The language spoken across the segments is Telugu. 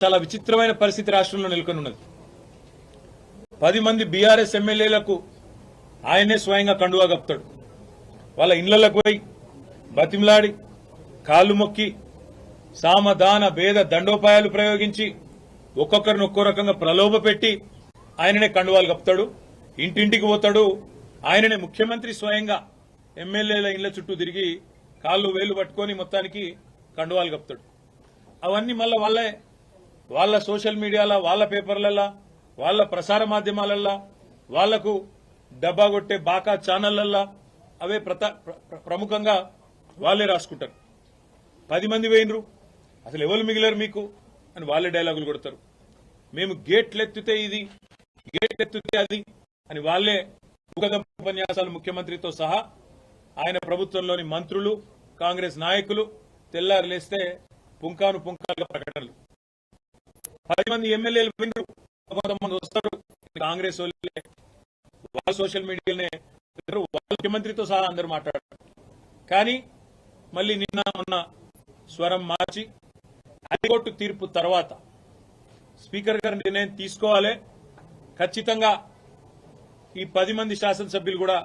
చాలా విచిత్రమైన పరిస్థితి రాష్ట్రంలో నెలకొని ఉన్నది. 10 మంది బీఆర్ఎస్ ఎమ్మెల్యేలకు ఆయనే స్వయంగా కండువా కప్తాడు. వాళ్ళ ఇళ్లకు పోయి బతిమలాడి కాళ్ళు మొక్కి సామదాన భేద దండోపాయాలు ప్రయోగించి ఒక్కొక్కరిని ఒక్కో రకంగా ప్రలోభ పెట్టి ఆయననే కండువాలు కప్తాడు. ఇంటింటికి పోతాడు. ఆయననే ముఖ్యమంత్రి స్వయంగా ఎమ్మెల్యేల ఇళ్ల చుట్టూ తిరిగి కాళ్ళు వేలు పట్టుకొని మొత్తానికి కండువాలు కప్తాడు. అవన్నీ మళ్ళా వాళ్ళ సోషల్ మీడియాలో, వాళ్ళ పేపర్లలో, వాళ్ళ ప్రసార మాధ్యమాలల్లో, వాళ్లకు డబ్బా కొట్టే బాకా ఛానళ్లల్లో అవే ప్రముఖంగా వాళ్లే రాసుకుంటారు. 10 మంది వేయినరు, అసలు ఎవరు మిగిలారు మీకు అని వాళ్లే డైలాగులు కొడతారు. మేము గేట్లెత్తితే ఇది, గేట్లెత్తితే అది అని వాళ్లే ఉపన్యాసాలు ముఖ్యమంత్రితో సహా ఆయన ప్రభుత్వంలోని మంత్రులు, కాంగ్రెస్ నాయకులు తెల్లారు లేస్తే పుంకాను పుంకాలుగా ప్రకటనలు. 10 మంది ఎమ్మెల్యేలు వినరు, కొంతమంది వస్తారు, కాంగ్రెస్ వాళ్ళే వాళ్ళ సోషల్ మీడియాలోనే వాళ్ళ ముఖ్యమంత్రితో సహా అందరూ మాట్లాడారు. కానీ మళ్ళీ నిన్న మొన్న స్వరం మార్చి హైకోర్టు తీర్పు తర్వాత స్పీకర్ గారు నిర్ణయం తీసుకోవాలి, ఖచ్చితంగా ఈ 10 మంది శాసనసభ్యులు కూడా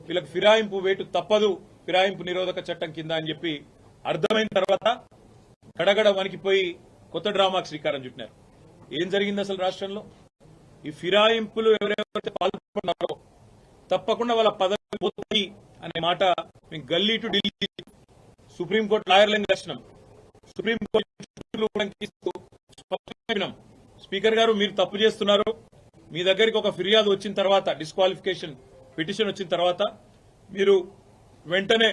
వీళ్ళకి ఫిరాయింపు వేటు తప్పదు, ఫిరాయింపు నిరోధక చట్టం కింద అని చెప్పి అర్థమైన తర్వాత గడగడ వణికిపోయి కొత్త డ్రామాకు శ్రీకారం చుట్టినారు. ఏం జరిగింది అసలు రాష్ట్రంలో? ఈ ఫిరాయింపులు ఎవరెవరైతే పాల్పడుతున్నారో తప్పకుండా వాళ్ళ పదవి పోతాయి అనే మాట మేము గల్లీ టు ఢిల్లీ సుప్రీంకోర్టు లాయర్లను కలిసినాం. సుప్రీంకోర్టు స్పీకర్ గారు మీరు తప్పు చేస్తున్నారు, మీ దగ్గరికి ఒక ఫిర్యాదు వచ్చిన తర్వాత, డిస్క్వాలిఫికేషన్ పిటిషన్ వచ్చిన తర్వాత మీరు వెంటనే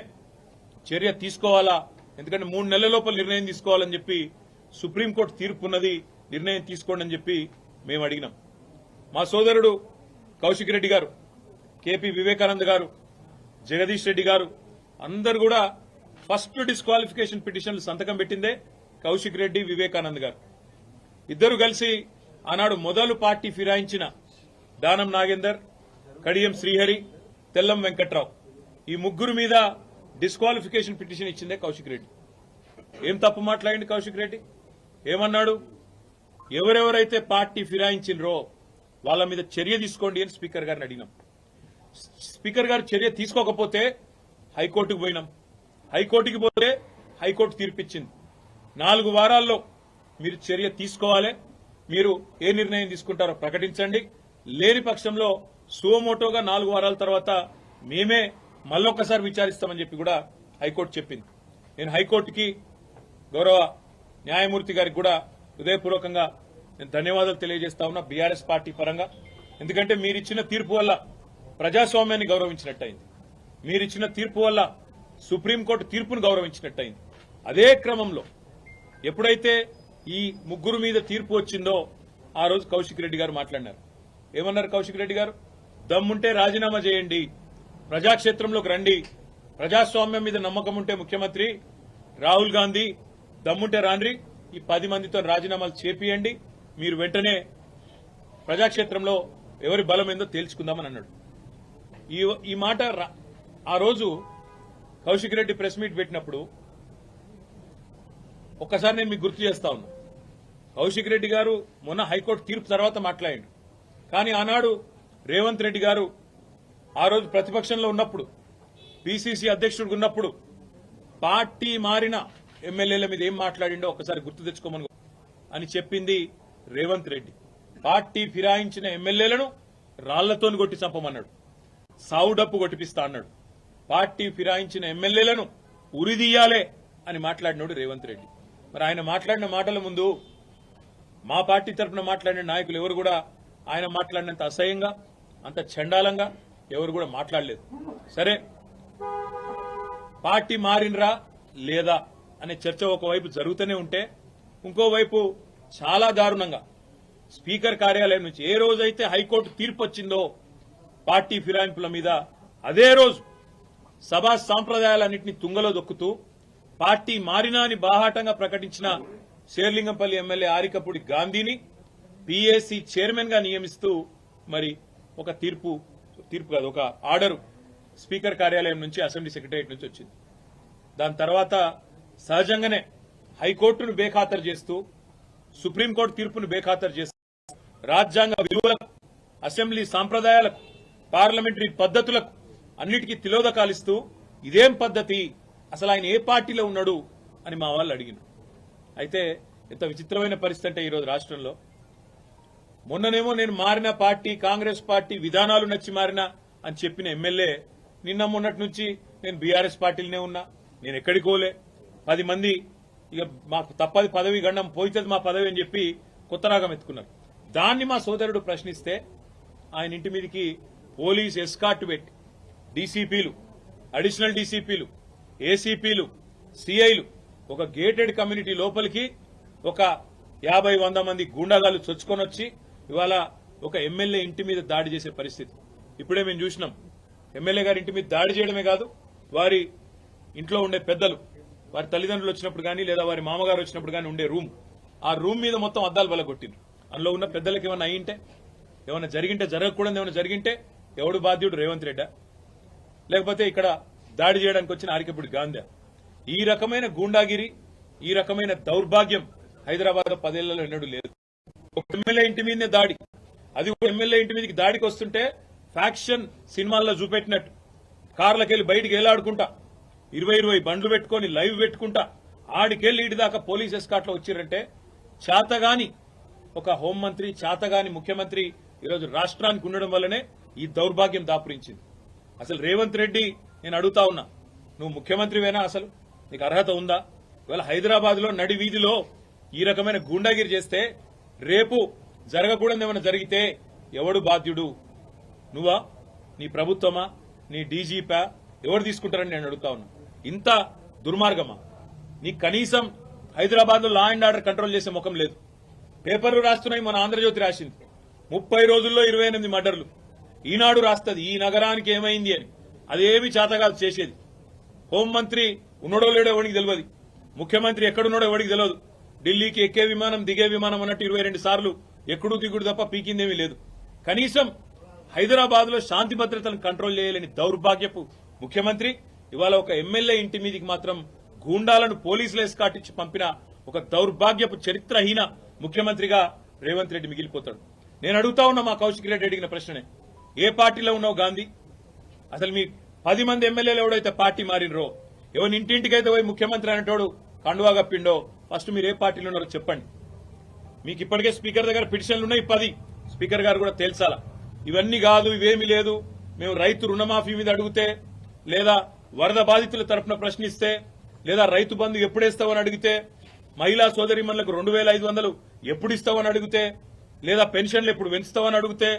చర్య తీసుకోవాలా, ఎందుకంటే 3 నెలల లోపల నిర్ణయం తీసుకోవాలని చెప్పి సుప్రీంకోర్టు తీర్పు ఉన్నది, నిర్ణయం తీసుకోండి అని చెప్పి మేము అడిగినాం. మా సోదరుడు కౌశిక్ రెడ్డి గారు, కేపీ వివేకానంద్ గారు, జగదీష్ రెడ్డి గారు అందరు కూడా ఫస్ట్ డిస్క్వాలిఫికేషన్ పిటిషన్లు సంతకం పెట్టిందే కౌశిక్ రెడ్డి, వివేకానంద్ గారు. ఇద్దరు కలిసి ఆనాడు మొదలు పార్టీ ఫిరాయించిన దానం నాగేందర్, కడియం శ్రీహరి, తెల్లం వెంకట్రావు ఈ ముగ్గురు మీద డిస్క్వాలిఫికేషన్ పిటిషన్ ఇచ్చిందే కౌశిక్ రెడ్డి. ఏం తప్పు మాట్లాడింది కౌశిక్ రెడ్డి? ఏమన్నాడు? ఎవరెవరైతే పార్టీ ఫిరాయించినరో వాళ్ళ మీద చర్య తీసుకోండి అని స్పీకర్ గారిని అడిగినాం. స్పీకర్ గారు చర్య తీసుకోకపోతే హైకోర్టుకు పోయినాం. హైకోర్టుకి పోతే హైకోర్టు తీర్పిచ్చింది, 4 వారాల్లో మీరు చర్య తీసుకోవాలి, మీరు ఏ నిర్ణయం తీసుకుంటారో ప్రకటించండి, లేని పక్షంలో సువమోటోగా 4 వారాల తర్వాత మేమే మళ్ళొక్కసారి విచారిస్తామని చెప్పి కూడా హైకోర్టు చెప్పింది. నేను హైకోర్టుకి, గౌరవ న్యాయమూర్తి గారికి కూడా హృదయపూర్వకంగా నేను ధన్యవాదాలు తెలియజేస్తా ఉన్నా బీఆర్ఎస్ పార్టీ పరంగా. ఎందుకంటే మీరిచ్చిన తీర్పు వల్ల ప్రజాస్వామ్యాన్ని గౌరవించినట్టయింది, మీరిచ్చిన తీర్పు వల్ల సుప్రీంకోర్టు తీర్పును గౌరవించినట్టయింది. అదే క్రమంలో ఎప్పుడైతే ఈ ముగ్గురు మీద తీర్పు వచ్చిందో ఆ రోజు కౌశిక్ రెడ్డి గారు మాట్లాడినారు. ఏమన్నారు కౌశిక్ రెడ్డి గారు? దమ్ముంటే రాజీనామా చేయండి, ప్రజాక్షేత్రంలోకి రండి, ప్రజాస్వామ్యం మీద నమ్మకం ఉంటే ముఖ్యమంత్రి రాహుల్ గాంధీ దమ్ముంటే రాండ్రి, ఈ 10 మందితో రాజీనామాలు చేపియండి, మీరు వెంటనే ప్రజాక్షేత్రంలో ఎవరి బలం ఏందో తేల్చుకుందామని అన్నాడు. ఈ మాట ఆ రోజు కౌశిక్ రెడ్డి ప్రెస్ మీట్ పెట్టినప్పుడు ఒక్కసారి నేను మీకు గుర్తు చేస్తా ఉన్నా. కౌశిక్ రెడ్డి గారు మొన్న హైకోర్టు తీర్పు తర్వాత మాట్లాడాడు. కానీ ఆనాడు రేవంత్ రెడ్డి గారు ఆ రోజు ప్రతిపక్షంలో ఉన్నప్పుడు, పీసీసీ అధ్యక్షుడిగా ఉన్నప్పుడు పార్టీ మారిన ఎమ్మెల్యేల మీద ఏం మాట్లాడిండో ఒకసారి గుర్తు తెచ్చుకోమని అని చెప్పింది రేవంత్ రెడ్డి. పార్టీ ఫిరాయించిన ఎమ్మెల్యేలను రాళ్లతోని కొట్టి చంపమన్నాడు, సావు డప్పు కొట్టిపిస్తా అన్నాడు. పార్టీ ఫిరాయించిన ఎమ్మెల్యేలను ఉరిదీయాలే అని మాట్లాడినాడు రేవంత్ రెడ్డి. మరి ఆయన మాట్లాడిన మాటల ముందు మా పార్టీ తరఫున మాట్లాడిన నాయకులు ఎవరు కూడా ఆయన మాట్లాడినంత అసహ్యంగా, అంత చండాలంగా ఎవరు కూడా మాట్లాడలేదు. సరే, పార్టీ మారినరా లేదా అనే చర్చ ఒకవైపు జరుగుతూనే ఉంటే, ఇంకోవైపు చాలా దారుణంగా స్పీకర్ కార్యాలయం నుంచి ఏ రోజైతే హైకోర్టు తీర్పు వచ్చిందో పార్టీ ఫిరాయింపుల మీద, అదే రోజు సభా సాంప్రదాయాలన్నింటినీ తుంగలో దొక్కుతూ పార్టీ మారినా అని బాహాటంగా ప్రకటించిన శేర్లింగంపల్లి ఎమ్మెల్యే ఆరికపూడి గాంధీని పీఏసీ చైర్మన్ గా నియమిస్తూ మరి ఒక తీర్పు కాదు, ఒక ఆర్డర్ స్పీకర్ కార్యాలయం నుంచి, అసెంబ్లీ సెక్రటరియట్ నుంచి వచ్చింది. దాని తర్వాత సహజంగానే హైకోర్టును బేఖాతరు చేస్తూ సుప్రీంకోర్టు తీర్పును బేఖాతరు చేస్తారు, రాజ్యాంగ విలువలకు, అసెంబ్లీ సాంప్రదాయాలకు, పార్లమెంటరీ పద్ధతులకు అన్నిటికీ తిలోదకాలిస్తూ ఇదేం పద్ధతి, అసలు ఆయన ఏ పార్టీలో ఉన్నాడు అని మా వాళ్ళు అడిగినారు. అయితే ఎంత విచిత్రమైన పరిస్థితి అంటే ఈరోజు రాష్ట్రంలో, మొన్ననేమో నేను మారిన పార్టీ కాంగ్రెస్ పార్టీ విధానాలు నచ్చి మారినా అని చెప్పిన ఎమ్మెల్యే నిన్న మొన్నటి నుంచి నేను బీఆర్ఎస్ పార్టీలోనే ఉన్నా, నేను ఎక్కడికి పోలే, 10 మంది ఇక మాకు తప్పది పదవి గండం పోయితుంది మా పదవి అని చెప్పి కొత్త రాగం ఎత్తుకున్నారు. దాన్ని మా సోదరుడు ప్రశ్నిస్తే ఆయన ఇంటి మీదకి పోలీస్ ఎస్కార్ట్ పెట్టి డీసీపీలు, అడిషనల్ డీసీపీలు, ఏసీపీలు, సిఐలు ఒక గేటెడ్ కమ్యూనిటీ లోపలికి ఒక 50-100 మంది గూండాగాలు చొచ్చుకొని వచ్చి ఇవాళ ఒక ఎమ్మెల్యే ఇంటి మీద దాడి చేసే పరిస్థితి ఇప్పుడే మేము చూసినాం. ఎమ్మెల్యే గారి ఇంటి మీద దాడి చేయడమే కాదు, వారి ఇంట్లో ఉండే పెద్దలు, వారి తల్లిదండ్రులు వచ్చినప్పుడు కానీ లేదా వారి మామగారు వచ్చినప్పుడు కానీ ఉండే రూమ్, ఆ రూమ్ మీద మొత్తం అద్దాలు బలగొట్టిండ్రు. అందులో ఉన్న పెద్దలకు ఏమైనా అయ్యింటే, ఏమైనా జరిగింటే, జరగకూడదు ఏమైనా జరిగింటే ఎవడు బాధ్యుడు? రేవంత్ రెడ్డా, లేకపోతే ఇక్కడ దాడి చేయడానికి వచ్చిన ఆరికపూడి గాంధీ? ఈ రకమైన గూండాగిరి, ఈ రకమైన దౌర్భాగ్యం హైదరాబాద్ 10 ఏళ్లలో ఎన్నడూ లేదు. ఒక ఎమ్మెల్యే ఇంటి మీదనే దాడి, అది ఒక ఎమ్మెల్యే ఇంటి మీదకి దాడికి వస్తుంటే ఫ్యాక్షన్ సినిమాల్లో చూపెట్టినట్టు కార్లకెళ్లి బయటికి ఏలాడుకుంటా 20 బండ్లు పెట్టుకుని లైవ్ పెట్టుకుంటా ఆడికెళ్లి ఇటు దాకా పోలీస్ ఎస్కాట్ లో వచ్చిరంటే చేతగాని ఒక హోంమంత్రి, చేతగాని ముఖ్యమంత్రి ఈరోజు రాష్ట్రానికి ఉండడం వల్లనే ఈ దౌర్భాగ్యం దాపురించింది. అసలు రేవంత్ రెడ్డి నేను అడుగుతా ఉన్నా, నువ్వు ముఖ్యమంత్రివేనా? అసలు నీకు అర్హత ఉందా? ఇవాళ హైదరాబాద్ లో నడి వీధిలో ఈ రకమైన గూండాగిరి చేస్తే రేపు జరగకూడదు ఏమైనా జరిగితే ఎవడు బాధ్యుడు? నువ్వా, నీ ప్రభుత్వమా, నీ డీజీపా? ఎవరు తీసుకుంటారని నేను అడుగుతా ఉన్నా. ఇంత దుర్మార్గమా? నీకు కనీసం హైదరాబాద్ లో లా అండ్ ఆర్డర్ కంట్రోల్ చేసే ముఖం లేదు. పేపర్లు రాస్తున్నాయి, మన ఆంధ్రజ్యోతి రాసింది 30 రోజుల్లో 28 మర్డర్లు. ఈనాడు రాస్తుంది ఈ నగరానికి ఏమైంది అని, అదేమి చేతగాదు చేసేది. హోంమంత్రి ఉన్నడో లేడో ఎవరికి తెలియదు, ముఖ్యమంత్రి ఎక్కడున్నాడో ఎవరికి తెలియదు. ఢిల్లీకి ఎక్కే విమానం దిగే విమానం అన్నట్టు 22 సార్లు ఎక్కడూ దిగుడు తప్ప పీకిందేమీ లేదు. కనీసం హైదరాబాద్ లో శాంతి భద్రతలను కంట్రోల్ చేయలేని దౌర్భాగ్యపు ముఖ్యమంత్రి ఇవాళ ఒక ఎమ్మెల్యే ఇంటి మీదికి మాత్రం గూండాలను పోలీసులు ఎస్కాట్ ఇచ్చి పంపిన ఒక దౌర్భాగ్యపు చరిత్రహీన ముఖ్యమంత్రిగా రేవంత్ రెడ్డి మిగిలిపోతాడు. నేను అడుగుతా ఉన్నా మా కౌశిక్ రెడ్డి అడిగిన ప్రశ్ననే, ఏ పార్టీలో ఉన్నావు గాంధీ? అసలు మీ 10 మంది ఎమ్మెల్యేలు ఎవడైతే పార్టీ మారినరో, ఎవరి ఇంటింటికైతే పోయి ముఖ్యమంత్రి అనేటోడు కండువా కప్పిండో, ఫస్ట్ మీరు ఏ పార్టీలో ఉన్నారో చెప్పండి. మీకు ఇప్పటికే స్పీకర్ దగ్గర పిటిషన్లు ఉన్నాయి 10, స్పీకర్ గారు కూడా తేల్చాలా. ఇవన్నీ కాదు, ఇవేమీ లేదు, మేము రైతు రుణమాఫీ మీద అడిగితే, లేదా వరద బాధితుల తరఫున ప్రశ్నిస్తే, లేదా రైతు బంధు ఎప్పుడేస్తావని అడిగితే, మహిళా సోదరిమణులకు 2500 ఎప్పుడు ఇస్తావని అడిగితే, లేదా పెన్షన్లు ఎప్పుడు పెంచుతావని అడిగితే,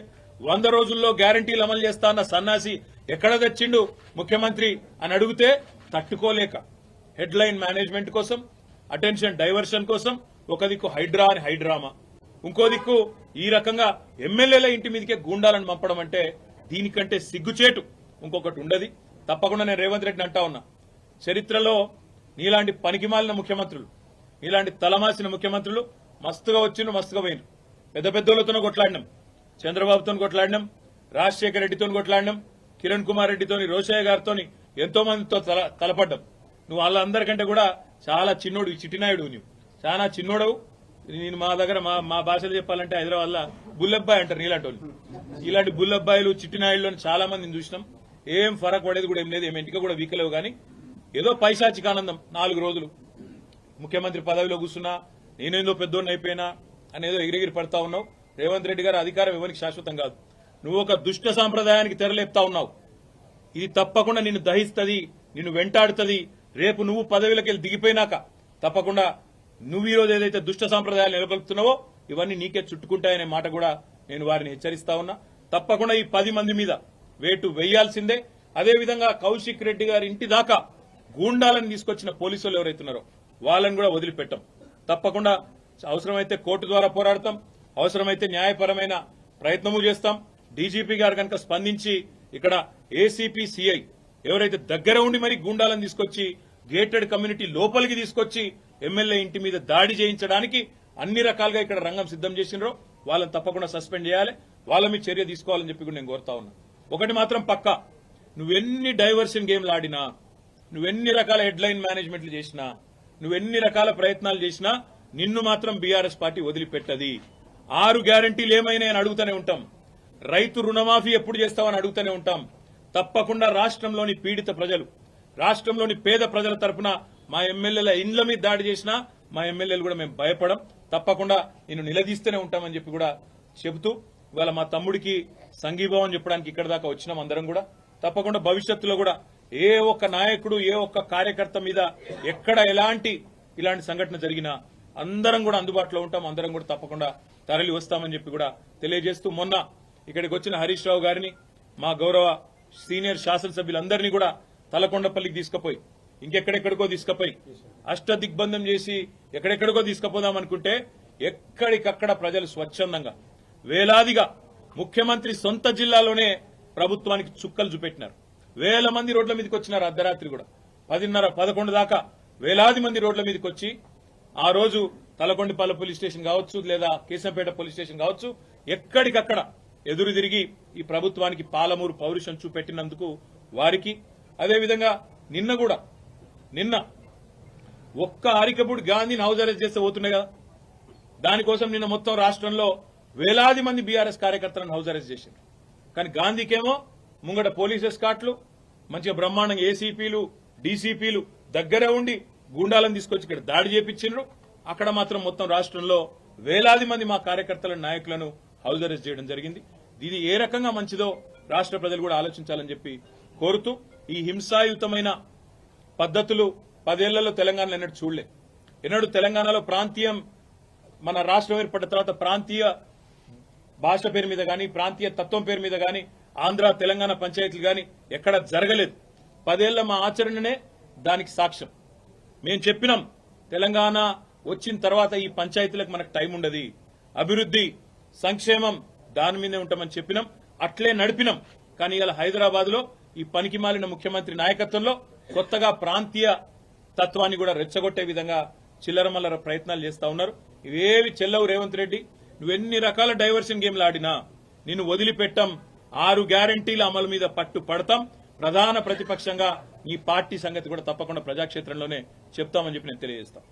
100 రోజుల్లో గ్యారంటీలు అమలు చేస్తా అన్న సన్నాసి ఎక్కడ తెచ్చిండు ముఖ్యమంత్రి అని అడిగితే తట్టుకోలేక హెడ్లైన్ మేనేజ్మెంట్ కోసం, అటెన్షన్ డైవర్షన్ కోసం ఒక దిక్కు హైడ్రా అని హైడ్రామా, ఇంకో దిక్కు ఈ రకంగా ఎమ్మెల్యేల ఇంటి మీదకే గూండాలను పంపడం అంటే దీనికంటే సిగ్గుచేటు ఇంకొకటి ఉండదు. తప్పకుండా నేను రేవంత్ రెడ్డిని అంటా ఉన్నా, చరిత్రలో నీలాంటి పనికిమాలిన ముఖ్యమంత్రులు, నీలాంటి తలమాసిన ముఖ్యమంత్రులు మస్తుగా వచ్చిండ్రు, మస్తుగా పోయినరు. పెద్ద పెద్దోళ్లతోనూ కొట్లాడినాం, చంద్రబాబుతో కొట్లాడినాం, రాజశేఖర రెడ్డితో కొట్లాడినాం, కిరణ్ కుమార్ రెడ్డితోని, రోషయ్య గారితో ఎంతో మందితో తలపడ్డాం. నువ్వు వాళ్ళందరికంటే కూడా చాలా చిన్నోడు, చిట్టినాయుడు, నువ్వు చాలా చిన్నోడవు. నేను మా దగ్గర మా భాషలో చెప్పాలంటే హైదరాబాద్ లో బుల్లబ్బాయి అంటారు నీలాంటి వాళ్ళు. ఇలాంటి బుల్లబ్బాయిలు చిట్టినాయుళ్ళు చాలా మందిని చూసినాం. ఏం ఫరక్ పడేది కూడా ఏం లేదు, ఏం ఇంటికి కూడా వీకలేవు. కానీ ఏదో పైశాచిక ఆనందం, 4 రోజులు ముఖ్యమంత్రి పదవిలో కూర్చున్నా, నేనేందో పెద్దోడిని అయిపోయినా అనేదో ఎగిరెగిరి పడతా ఉన్నావు. రేవంత్ రెడ్డి గారు అధికారం ఎవరికి శాశ్వతం కాదు. నువ్వు ఒక దుష్ట సాంప్రదాయానికి తెరలేపుతా ఉన్నావు. ఇది తప్పకుండా నిన్ను దహిస్తుంది, నిన్ను వెంటాడుతుంది. రేపు నువ్వు పదవిలోకి వెళ్ళి దిగిపోయినాక తప్పకుండా నువ్వు ఈరోజు ఏదైతే దుష్ట సాంప్రదాయాలు నెలకొల్పుతున్నావో ఇవన్నీ నీకే చుట్టుకుంటాయనే మాట కూడా నేను వారిని హెచ్చరిస్తా ఉన్నా. తప్పకుండా ఈ 10 మంది మీద వేటు వేయాల్సిందే. అదేవిధంగా కౌశిక్ రెడ్డి గారి ఇంటి దాకా గూండాలను తీసుకొచ్చిన పోలీసులు ఎవరైతున్నారో వాళ్ళని కూడా వదిలిపెట్టాం. తప్పకుండా అవసరమైతే కోర్టు ద్వారా పోరాడతాం, అవసరమైతే న్యాయపరమైన ప్రయత్నము చేస్తాం. డీజీపీ గారు కనుక స్పందించి ఇక్కడ ఏసీపీ సిఐ ఎవరైతే దగ్గర ఉండి మరి గూండాలను తీసుకొచ్చి గేటెడ్ కమ్యూనిటీ లోపలికి తీసుకొచ్చి ఎమ్మెల్యే ఇంటి మీద దాడి చేయించడానికి అన్ని రకాలుగా ఇక్కడ రంగం సిద్దం చేసినారో వాళ్ళని తప్పకుండా సస్పెండ్ చేయాలి, వాళ్ళ మీద చర్య తీసుకోవాలని చెప్పి కూడా నేను కోరుతా ఉన్నా. ఒకటి మాత్రం పక్కా, నువ్వెన్ని డైవర్షన్ గేమ్లు ఆడినా, నువ్వెన్ని రకాల హెడ్లైన్ మేనేజ్మెంట్లు చేసినా, నువ్వెన్ని రకాల ప్రయత్నాలు చేసినా నిన్ను మాత్రం బీఆర్ఎస్ పార్టీ వదిలిపెట్టది. 6 గ్యారంటీలు ఏమైనా అని అడుగుతూనే ఉంటాం. రైతు రుణమాఫీ ఎప్పుడు చేస్తామని అడుగుతూనే ఉంటాం. తప్పకుండా రాష్ట్రంలోని పీడిత ప్రజలు, రాష్ట్రంలోని పేద ప్రజల తరపున మా ఎమ్మెల్యేల ఇండ్ల మీద దాడి చేసినా మా ఎమ్మెల్యేలు కూడా మేము భయపడం. తప్పకుండా నిన్ను నిలదీస్తూనే ఉంటామని చెప్పి కూడా చెబుతూ ఇవాళ మా తమ్ముడికి సంఘీభావం చెప్పడానికి ఇక్కడ దాకా వచ్చినాం అందరం కూడా. తప్పకుండా భవిష్యత్తులో కూడా ఏ ఒక్క నాయకుడు, ఏ ఒక్క కార్యకర్త మీద ఎక్కడ ఇలాంటి సంఘటన జరిగినా అందరం కూడా అందుబాటులో ఉంటాం. అందరం కూడా తప్పకుండా తరలి వస్తామని చెప్పి కూడా తెలియజేస్తూ, మొన్న ఇక్కడికి వచ్చిన హరీష్ రావు గారిని, మా గౌరవ సీనియర్ శాసనసభ్యులందరినీ కూడా తలకొండపల్లికి తీసుకుపోయి, ఇంకెక్కడెక్కడికో తీసుకుపోయి అష్టదిగ్బంధం చేసి ఎక్కడెక్కడికో తీసుకుపోదాం అనుకుంటే ఎక్కడికక్కడ ప్రజలు స్వచ్ఛందంగా వేలాదిగా ముఖ్యమంత్రి సొంత జిల్లాలోనే ప్రభుత్వానికి చుక్కలు చూపెట్టినారు. వేల మంది రోడ్ల మీదకి వచ్చినారు. అర్ధరాత్రి కూడా 10:30, 11 దాకా వేలాది మంది రోడ్ల మీదకి వచ్చి ఆ రోజు తలకొండపల్లి పోలీస్ స్టేషన్ కావచ్చు, లేదా కేశంపేట పోలీస్ స్టేషన్ కావచ్చు, ఎక్కడికక్కడ ఎదురు తిరిగి ఈ ప్రభుత్వానికి పాలమూరు పౌరుషం చూపెట్టినందుకు వారికి, అదేవిధంగా నిన్న ఒక్క అరికపూడి గాంధీని హౌస్ అరెస్ట్ చేస్తే పోతున్నాయి కదా, దానికోసం నిన్న మొత్తం రాష్ట్రంలో వేలాది మంది బీఆర్ఎస్ కార్యకర్తలను హౌస్ అరెస్ట్ చేశారు. కానీ గాంధీకేమో ముంగట పోలీస్ ఎస్కాట్లు, మంచిగా బ్రహ్మాండంగా ఏసీపీలు, డీసీపీలు దగ్గర ఉండి గూండాలను తీసుకొచ్చి ఇక్కడ దాడి చేపించిండ్రు. అక్కడ మాత్రం మొత్తం రాష్ట్రంలో వేలాది మంది మా కార్యకర్తల నాయకులను హౌస్ అరెస్ట్ చేయడం జరిగింది. ఇది ఏ రకంగా మంచిదో రాష్ట్ర ప్రజలు కూడా ఆలోచించాలని చెప్పి కోరుతూ, ఈ హింసాయుతమైన పద్ధతులు 10 ఏళ్లలో తెలంగాణలో ఎన్నడూ తెలంగాణలో ప్రాంతీయం, మన రాష్ట్రం ఏర్పడిన తర్వాత ప్రాంతీయ భాష పేరు మీద గాని, ప్రాంతీయ తత్వం పేరు మీద గాని, ఆంధ్ర తెలంగాణ పంచాయతీలు గాని ఎక్కడ జరగలేదు. 10 ఏళ్ల మా ఆచరణనే దానికి సాక్ష్యం. మేము చెప్పినాం, తెలంగాణ వచ్చిన తర్వాత ఈ పంచాయతీలకు మనకు టైం ఉండదు, అభివృద్ధి సంక్షేమం దాని మీదే ఉంటామని చెప్పినాం, అట్లే నడిపినాం. కానీ ఇలా హైదరాబాద్ లో ఈ పనికి మాలిన ముఖ్యమంత్రి నాయకత్వంలో కొత్తగా ప్రాంతీయ తత్వాన్ని కూడా రెచ్చగొట్టే విధంగా చిల్లరమల్లర ప్రయత్నాలు చేస్తా ఉన్నారు. ఇవేవి చెల్లవు రేవంత్ రెడ్డి. నువ్వెన్ని రకాల డైవర్షన్ గేమ్లు ఆడినా నిన్ను వదిలిపెట్టాం. 6 గ్యారంటీల అమలు మీద పట్టు పడతాం. ప్రధాన ప్రతిపక్షంగా ఈ పార్టీ సంగతి కూడా తప్పకుండా ప్రజాక్షేత్రంలోనే చెప్తామని చెప్పి నేను తెలియజేస్తాను.